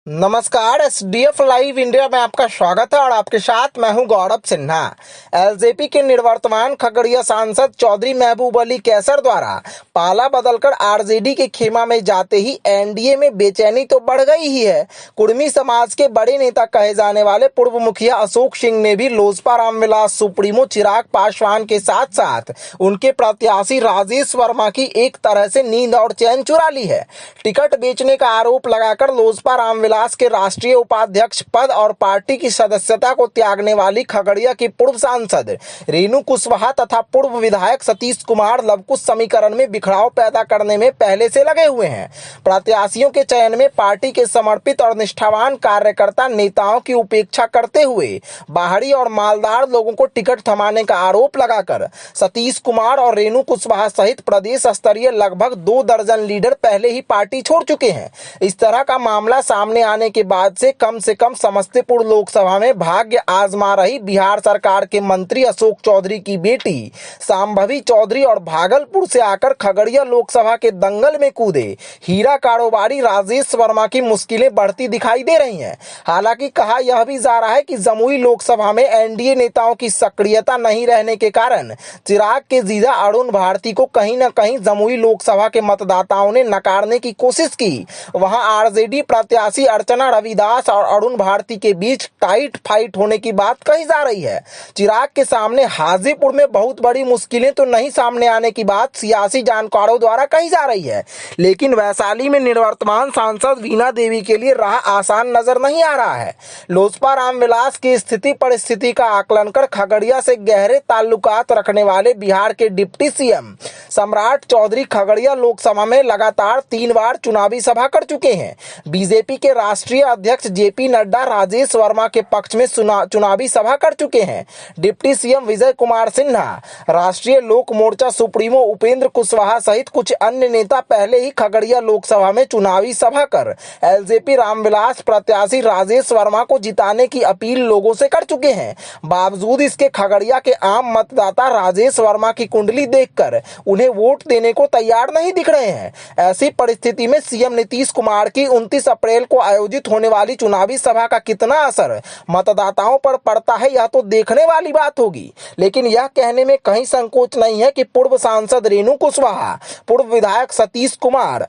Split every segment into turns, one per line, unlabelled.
नमस्कार। SDF live India में आपका स्वागत है और आपके साथ मैं हूं गौरव सिन्हा। एलजेपी के निवर्तमान खगड़िया सांसद चौधरी महबूब अली कैसर द्वारा पाला बदलकर आरजेडी के खेमा में जाते ही एनडीए में बेचैनी तो बढ़ गई ही है। कुर्मी समाज के बड़े नेता कहे जाने वाले पूर्व मुखिया अशोक सिंह ने भी लोजपा रामविलास सुप्रीमो चिराग पासवान के साथ साथ उनके प्रत्याशी राजेश वर्मा की एक तरह से नींद और चैन चुरा ली है। टिकट बेचने का आरोप लगाकर लोजपा रामविलास के राष्ट्रीय उपाध्यक्ष पद और पार्टी की सदस्यता को त्यागने वाली खगड़िया की पूर्व सांसद रेणु कुशवाहा तथा पूर्व विधायक सतीश कुमार लवकुश समीकरण में बिखराव पैदा करने में पहले से लगे हुए हैं। प्रत्याशियों के चयन में पार्टी के समर्पित और निष्ठावान कार्यकर्ता नेताओं की उपेक्षा करते हुए बाहरी और मालदार लोगों को टिकट थमाने का आरोप लगाकर सतीश कुमार और रेणु कुशवाहा सहित प्रदेश स्तरीय लगभग 2 दर्जन लीडर पहले ही पार्टी छोड़ चुके हैं। इस तरह का मामला सामने आने के बाद से कम समस्तीपुर लोकसभा में भाग्य आजमा रही बिहार सरकार के मंत्री अशोक चौधरी की बेटी सांभवी चौधरी और भागलपुर से आकर खगड़िया लोकसभा के दंगल में कूदे हीरा कारोबारी राजेश वर्मा की मुश्किलें बढ़ती दिखाई दे रही हैं। हालांकि कहा यह भी जा रहा है कि जमुई लोकसभा में एनडीए नेताओं की सक्रियता नहीं रहने के कारण चिराग के जीजा अरुण भारती को कहीं न कहीं जमुई लोकसभा के मतदाताओं ने नकारने की कोशिश की। वहां आरजेडी प्रत्याशी अर्चना रविदास और अरुण भारती के बीच टाइट फाइट होने की बात कही जा रही है। चिराग के सामने हाजीपुर में बहुत बड़ी मुश्किलें तो नहीं सामने आने की बात सियासी जानकारों द्वारा कही जा रही है, लेकिन वैशाली में निवर्तमान सांसद वीणा देवी के लिए राह आसान नजर नहीं आ रहा है। लोजपा रामविलास की स्थिति परिस्थिति का आकलन कर खगड़िया से गहरे ताल्लुकात रखने वाले बिहार के डिप्टी सीएम सम्राट चौधरी खगड़िया लोकसभा में लगातार 3 बार चुनावी सभा कर चुके हैं। बीजेपी के राष्ट्रीय अध्यक्ष जेपी नड्डा राजेश वर्मा के पक्ष में चुनावी सभा कर चुके हैं। डिप्टी सीएम विजय कुमार सिन्हा, राष्ट्रीय लोक मोर्चा सुप्रीमो उपेंद्र कुशवाहा सहित कुछ अन्य नेता पहले ही खगड़िया लोकसभा में चुनावी सभा कर एलजेपी रामविलास प्रत्याशी राजेश वर्मा को जिताने की अपील लोगों से कर चुके हैं। बावजूद इसके खगड़िया के आम मतदाता राजेश वर्मा की कुंडली देखकर उन्हें वोट देने को तैयार नहीं दिख रहे हैं। ऐसी परिस्थिति में सीएम नीतीश कुमार की 29 अप्रैल को आयोजित होने वाली चुनावी सभा का कितना असर मतदाताओं पर पड़ता है यह तो देखने वाली बात होगी। लेकिन यह कहने में कहीं संकोच नहीं है कि पूर्व सांसद रेणु कुशवाहा, पूर्व विधायक सतीश कुमार,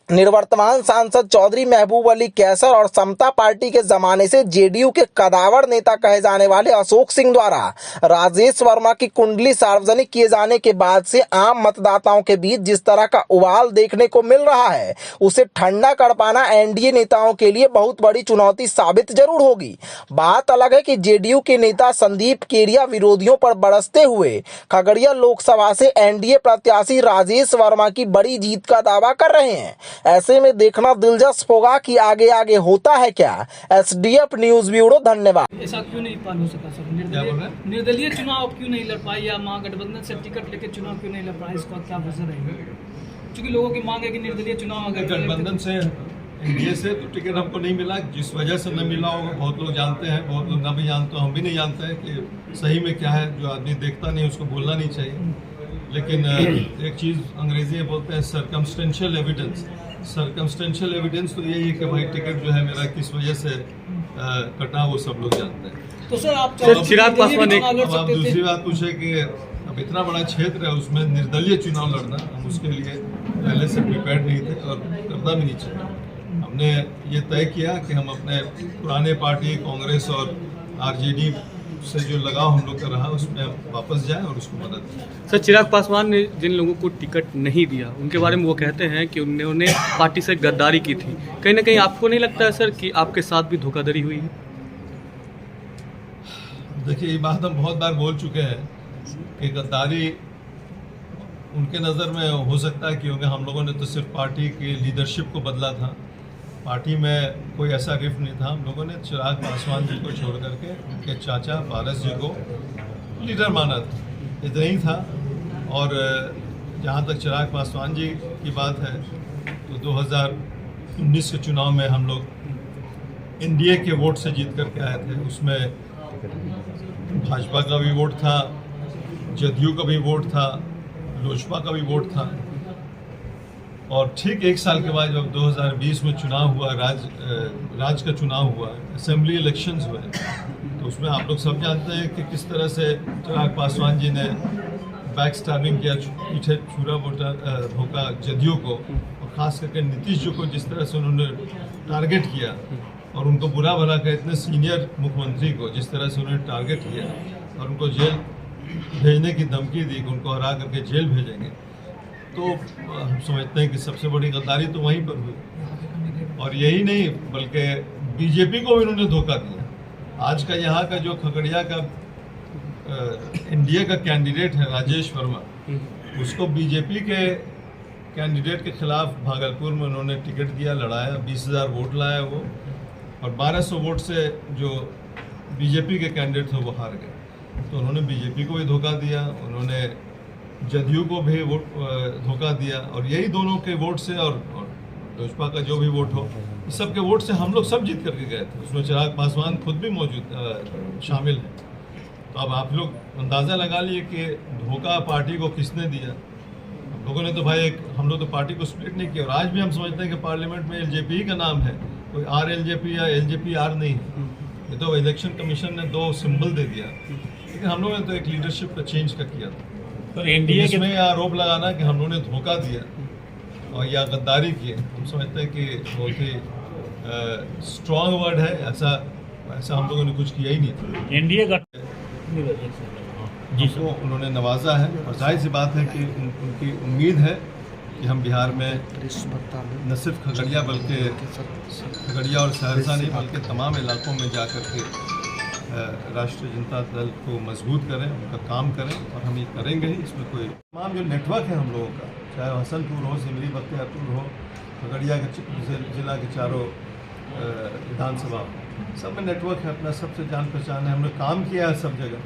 निवर्तमान सांसद चौधरी महबूब अली कैसर और समता पार्टी के जमाने से जेडीयू के कदावर नेता कहे जाने वाले अशोक सिंह द्वारा राजेश वर्मा की कुंडली सार्वजनिक किए जाने के बाद से आम मतदाताओं के बीच जिस तरह का उबाल देखने को मिल रहा है उसे ठंडा कर पाना एनडीए नेताओं के लिए बहुत बड़ी चुनौती साबित जरूर होगी। बात अलग है कि जेडीयू के नेता संदीप केरिया विरोधियों पर बरसते हुए खगड़िया लोकसभा से एनडीए प्रत्याशी राजेश वर्मा की बड़ी जीत का दावा कर रहे हैं। ऐसे में देखना दिलचस्प होगा कि आगे आगे होता है क्या। एसडीएफ न्यूज ब्यूरो, धन्यवाद।
ऐसा क्यों नहीं पाल हो सका सर? निर्दलीय चुनाव क्यों नहीं लड़ पाई या महागठबंधन से टिकट लेके चुनाव क्यों नहीं लड़ पाई, इसका क्या वजह रहेगी? क्योंकि लोगों की मांग है कि निर्दलीय चुनाव अगर
गठबंधन से एनडीए से तो टिकट हमको नहीं मिला। जिस वजह से न मिला होगा बहुत लोग जानते हैं, बहुत लोग ना भी जानते, हम भी नहीं जानते हैं कि सही में क्या है। जो आदमी देखता नहीं उसको बोलना नहीं चाहिए। लेकिन एक चीज़ अंग्रेजी में बोलते हैं सर्कमस्टेंशियल एविडेंस। सर्कमस्टेंशियल एविडेंस तो यही है कि भाई टिकट जो है मेरा किस वजह से कटा, वो सब लोग जानते हैं।
तो सर आप
चिराग पासवान आप दूसरी बात पूछे कि अब इतना बड़ा क्षेत्र है उसमें निर्दलीय चुनाव लड़ना, हम उसके लिए पहले से प्रिपेयर्ड नहीं थे और करना भी नहीं चाहिए। हमने ये तय किया कि हम अपने पुराने पार्टी कांग्रेस और आरजेडी से जो लगाव हम लोग का रहा उसमें वापस जाएं और उसको मदद दें।
सर, चिराग पासवान ने जिन लोगों को टिकट नहीं दिया उनके बारे में वो कहते हैं कि उन्होंने पार्टी से गद्दारी की थी। कहीं ना कहीं आपको नहीं लगता है सर कि आपके साथ भी धोखाधड़ी हुई है?
देखिए, ये बात हम बहुत बार बोल चुके हैं कि गद्दारी उनके नज़र में हो सकता है, क्योंकि हम लोगों ने तो सिर्फ पार्टी की लीडरशिप को बदला था। पार्टी में कोई ऐसा रिफ्ट नहीं था। हम लोगों ने चिराग पासवान जी को छोड़ करके उनके चाचा पारस जी को लीडर माना था, इतना ही था। और जहाँ तक चिराग पासवान जी की बात है तो 2019 के चुनाव में हम लोग एनडीए के वोट से जीत करके आए थे। उसमें भाजपा का भी वोट था, जदयू का भी वोट था, लोजपा का भी वोट था और ठीक 1 साल के बाद जब 2020 में चुनाव हुआ, राज्य का चुनाव हुआ, असेंबली इलेक्शंस हुए, तो उसमें आप लोग सब जानते हैं कि किस तरह से चिराग पासवान जी ने बैक स्टैबिंग किया, पीछे छुरा भोंका जदयू को, और ख़ास करके नीतीश जी को जिस तरह से उन्होंने टारगेट किया, और उनको बुरा भला कर इतने सीनियर मुख्यमंत्री को जिस तरह से उन्होंने टारगेट किया और उनको जेल भेजने की धमकी दी कि उनको हरा करके जेल भेजेंगे, तो हम समझते हैं कि सबसे बड़ी गद्दारी तो वहीं पर हुई। और यही नहीं बल्कि बीजेपी को भी उन्होंने धोखा दिया। आज का यहाँ का जो खगड़िया का एनडीए का कैंडिडेट है राजेश वर्मा, उसको बीजेपी के कैंडिडेट के खिलाफ भागलपुर में उन्होंने टिकट दिया, लड़ाया, 20,000 वोट लाया वो, और 1200 वोट से जो बीजेपी के कैंडिडेट थे वो हार गए। तो उन्होंने बीजेपी को भी धोखा दिया, उन्होंने जदयू को भी वोट धोखा दिया, और यही दोनों के वोट से और लोजपा का जो भी वोट हो, इस सब के वोट से हम लोग सब जीत करके गए थे। उसमें चिराग पासवान खुद भी शामिल है। तो अब आप लोग अंदाज़ा लगा लिए कि धोखा पार्टी को किसने दिया। हम लोगों ने तो भाई हम लोग तो पार्टी को स्प्लिट नहीं किया, और आज भी हम समझते हैं कि पार्लियामेंट में एलजेपी का नाम है, कोई RLJP या LJP-R नहीं है। ये तो इलेक्शन कमीशन ने 2 सिंबल दे दिया, लेकिन हम लोगों ने तो एक लीडरशिप का चेंज का किया था।
तो एनडीए
इसमें यह आरोप लगाना कि हम लोगों ने धोखा दिया और या गद्दारी की, हम समझते हैं कि बहुत ही स्ट्रॉन्ग वर्ड है। ऐसा हम लोगों ने कुछ किया ही नहीं था।
एनडीए का
जिसको उन्होंने नवाजा है, और जाहिर सी बात है कि उनकी उम्मीद है कि हम बिहार में न सिर्फ खगड़िया बल्कि खगड़िया और सहरसा नहीं बल्कि तमाम इलाकों में जाकर के राष्ट्रीय जनता दल को मजबूत करें, उनका काम करें, और हम ये करेंगे ही। इसमें कोई तमाम जो नेटवर्क है हम लोगों का, चाहे हसनपुर हो, सिमरी बख्तियारपुर हो, खगड़िया के जिला के चारों विधानसभा, सब में नेटवर्क है अपना, सबसे जान पहचान है, हमने काम किया है सब जगह।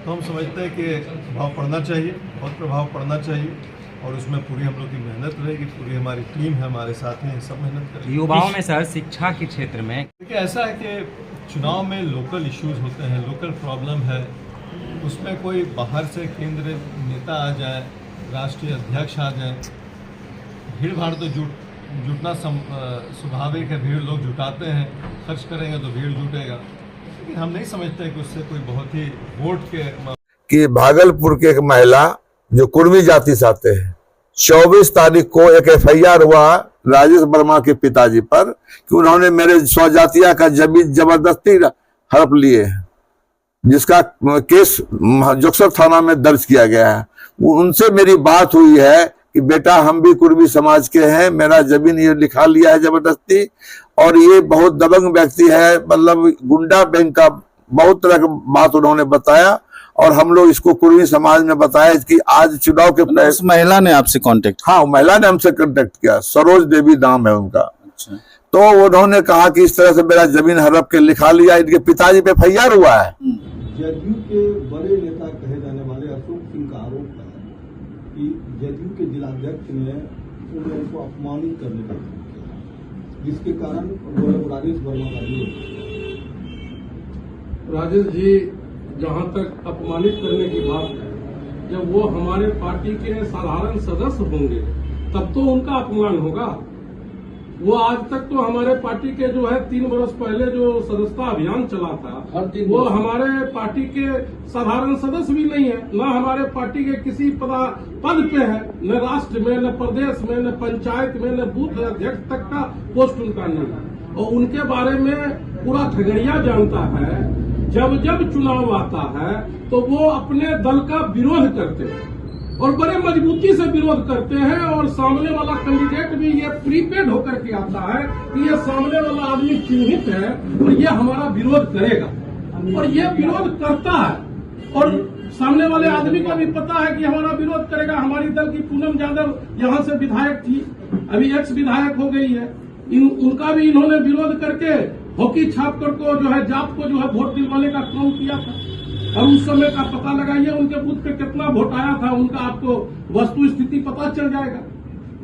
तो हम समझते हैं कि प्रभाव पड़ना चाहिए, बहुत प्रभाव पड़ना चाहिए, और उसमें पूरी हम लोग की मेहनत रहेगी, पूरी हमारी टीम है, हमारे साथी हैं, सब मेहनत करेंगे।
युवाओं में सर शिक्षा के क्षेत्र में
देखिए ऐसा है कि चुनाव में लोकल इश्यूज होते हैं, लोकल प्रॉब्लम है, उसमें कोई बाहर से केंद्र नेता आ जाए, राष्ट्रीय अध्यक्ष आ जाए, भीड़ भाड़ तो जुटना स्वाभाविक है, भीड़ लोग जुटाते हैं, खर्च करेंगे तो भीड़ जुटेगा, लेकिन हम नहीं समझते कि उससे कोई बहुत ही वोट के
कि भागलपुर की एक महिला जो कुर्मी जाति से आते हैं, 24 तारीख को एक FIR हुआ राजेश वर्मा के पिताजी पर कि उन्होंने मेरे स्वजातिया का जमीन जबरदस्ती हड़प लिए हैं, जिसका केस जोक्सर थाना में दर्ज किया गया है। उनसे मेरी बात हुई है कि बेटा हम भी कुर्मी समाज के हैं, मेरा जमीन ये लिखा लिया है जबरदस्ती, और ये बहुत दबंग व्यक्ति है, मतलब गुंडा बैंक का बहुत तरह की बात उन्होंने बताया, और हम लोग इसको कुर्मी समाज में बताया कि आज चुनाव के
उस महिला ने आपसे कांटेक्ट?
हाँ, महिला ने हमसे कांटेक्ट किया, सरोज देवी नाम है उनका।
अच्छा।
तो उन्होंने कहा कि इस तरह से मेरा जमीन हड़प के लिखा लिया, इनके पिताजी पे FIR हुआ है।
जदयू के बड़े नेता कहे जाने वाले अशोक सिंह का आरोप है कि जदयू के जिलाध्यक्ष ने उनको अपमानित करने का किया, जिसके कारण राजेश वर्मा का विरोध।
राजेश जी, जहां तक अपमानित करने की बात है, जब वो हमारे पार्टी के साधारण सदस्य होंगे तब तो उनका अपमान होगा। वो आज तक तो हमारे पार्टी के जो है 3 वर्ष पहले जो सदस्यता अभियान चला था, वो हमारे पार्टी के साधारण सदस्य भी नहीं है, न हमारे पार्टी के किसी पद पे है, न राष्ट्र में, न प्रदेश में, न पंचायत में, न बूथ अध्यक्ष तक का पोस्ट उनका नहीं है। और उनके बारे में पूरा खगड़िया जानता है। जब जब चुनाव आता है तो वो अपने दल का विरोध करते हैं और बड़े मजबूती से विरोध करते हैं, और सामने वाला कैंडिडेट भी ये प्रीपेड होकर के आता है कि ये सामने वाला आदमी चिन्हित है और ये हमारा विरोध करेगा, और ये विरोध करता है, और सामने वाले आदमी को भी पता है कि हमारा विरोध करेगा। हमारी दल की पूनम यादव यहाँ से विधायक थी, अभी एक्स विधायक हो गई है, उनका भी इन्होंने विरोध करके हॉकी छापकर को जो है जाप को जो है वोट दिलवाने का काम किया था, और उस समय का पता लगाइए उनके बूथ पे कितना वोट आया था, उनका आपको वस्तु स्थिति पता चल जाएगा।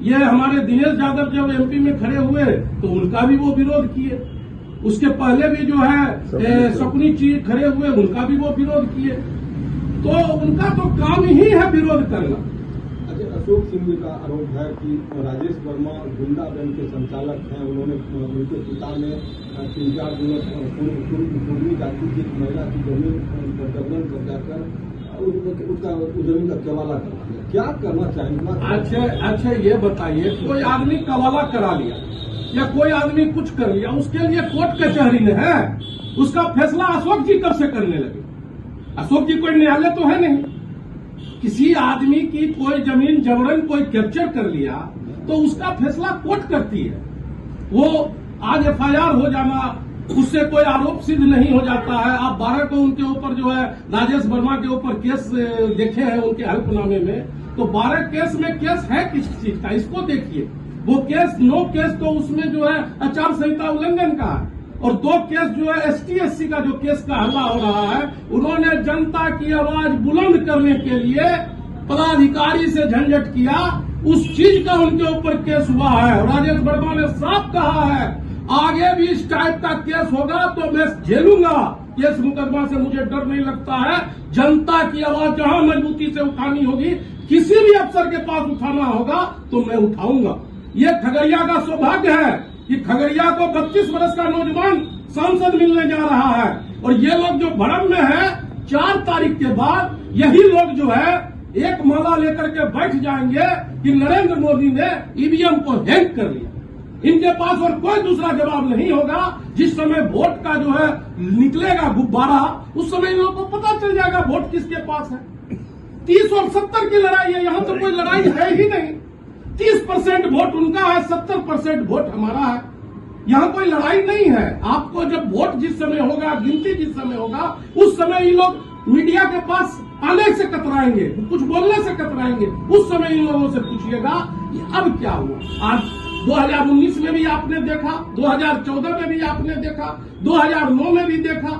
ये हमारे दिनेश यादव जब MP में खड़े हुए तो उनका भी वो विरोध किए, उसके पहले भी जो है शकुनी जी खड़े हुए, उनका भी वो विरोध किए। तो उनका तो काम ही है विरोध करना।
अशोक सिंह का आरोप है कि राजेश वर्मा गुंडा बैंक के संचालक हैं। उन्होंने उनके पिता ने 3-4 दिनों पूर्वी जाति की एक महिला की जमीन पर दबन कब्जा कर उसका जमीन का कवाला करा दिया। क्या करना चाहेंगे?
अच्छा ये बताइए, कोई आदमी कवाला करा लिया या कोई आदमी कुछ कर लिया, उसके लिए कोर्ट कचहरी में है, उसका फैसला अशोक जी कब से करने लगे? अशोक जी कोई न्यायालय तो है नहीं। किसी आदमी की कोई जमीन जबरन कोई कैप्चर कर लिया तो उसका फैसला कोर्ट करती है। वो आज FIR हो जाना, उससे कोई आरोप सिद्ध नहीं हो जाता है। आप 12 को उनके ऊपर जो है राजेश वर्मा के ऊपर केस देखे हैं उनके हल्फनामे में, तो 12 केस में केस है किस चीज का, इसको देखिए। वो केस 9 केस तो उसमें जो है आचार संहिता उल्लंघन का है, और 2 केस जो है ST/SC का जो केस का हल्ला हो रहा है, उन्होंने जनता की आवाज बुलंद करने के लिए पदाधिकारी से झंझट किया, उस चीज का उनके ऊपर केस हुआ है। और राजेश वर्मा ने साफ कहा है, आगे भी इस टाइप का केस होगा तो मैं झेलूंगा। केस मुकदमा से मुझे डर नहीं लगता है। जनता की आवाज जहां मजबूती से उठानी होगी, किसी भी अफसर के पास उठाना होगा तो मैं उठाऊंगा। ये खगड़िया का सौभाग्य है कि खगड़िया को 32 वर्ष का नौजवान सांसद मिलने जा रहा है, और ये लोग जो भ्रम में है, 4 तारीख के बाद यही लोग जो है एक माला लेकर के बैठ जाएंगे कि नरेंद्र मोदी ने EVM को हैक कर लिया। इनके पास और कोई दूसरा जवाब नहीं होगा। जिस समय वोट का जो है निकलेगा गुब्बारा, उस समय इन लोगों को पता चल जाएगा वोट किसके पास है। 30 और 70 की लड़ाई है, यहां तो कोई लड़ाई है ही नहीं। 30% वोट उनका है, 70% वोट हमारा है। यहाँ कोई लड़ाई नहीं है। आपको जब वोट जिस समय होगा, गिनती जिस समय होगा, उस समय ये लोग मीडिया के पास आने से कतराएंगे, कुछ बोलने से कतराएंगे। उस समय इन लोगों से पूछिएगा कि अब क्या हुआ। आज 2019 में भी आपने देखा, 2014 में भी आपने देखा, 2009 में भी देखा।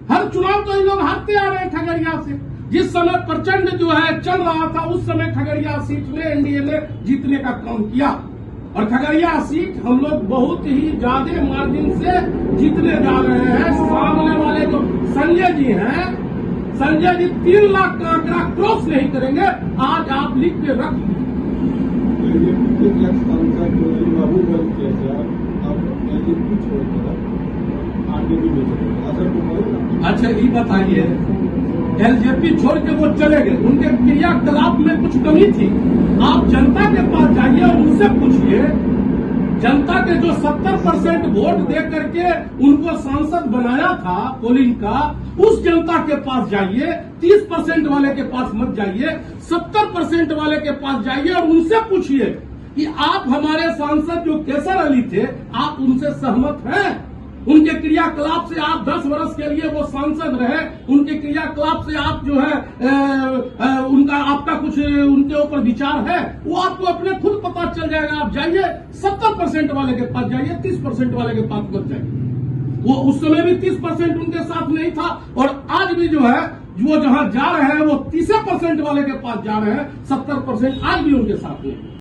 हर चुनाव तो इन लोग हारते आ रहे हैं खगड़िया से। जिस समय प्रचंड जो है चल रहा था, उस समय खगड़िया सीट में NDA ने जीतने का काम किया, और खगड़िया सीट हम लोग बहुत ही ज्यादा मार्जिन से जीतने जा रहे हैं। सामने वाले जो संजय जी हैं, संजय जी 3 लाख का आंकड़ा क्रॉस नहीं करेंगे। आज आप लिख के रख अच्छा ये बताइए, LJP छोड़ के वो चले गए, उनके क्रियाकलाप में कुछ कमी थी। आप जनता के पास जाइए और उनसे पूछिए, जनता के जो 70% वोट दे करके उनको सांसद बनाया था पोलिंग का, उस जनता के पास जाइए। 30% वाले के पास मत जाइए, 70% वाले के पास जाइए और उनसे पूछिए कि आप हमारे सांसद जो केसर अली थे, आप उनसे सहमत हैं? उनके क्रियाकलाप से आप 10 वर्ष के लिए वो सांसद रहे, उनके क्रियाकलाप से आप जो है उनका आपका कुछ उनके ऊपर विचार है, वो आपको अपने खुद पता चल जाएगा। आप जाइए 70% वाले के पास जाइए, 30% वाले के पास मत जाइए। वो उस समय भी 30% उनके साथ नहीं था, और आज भी जो है वो जहां जा रहे हैं वो 30% वाले के पास जा रहे हैं, 70% आज भी उनके साथ नहीं।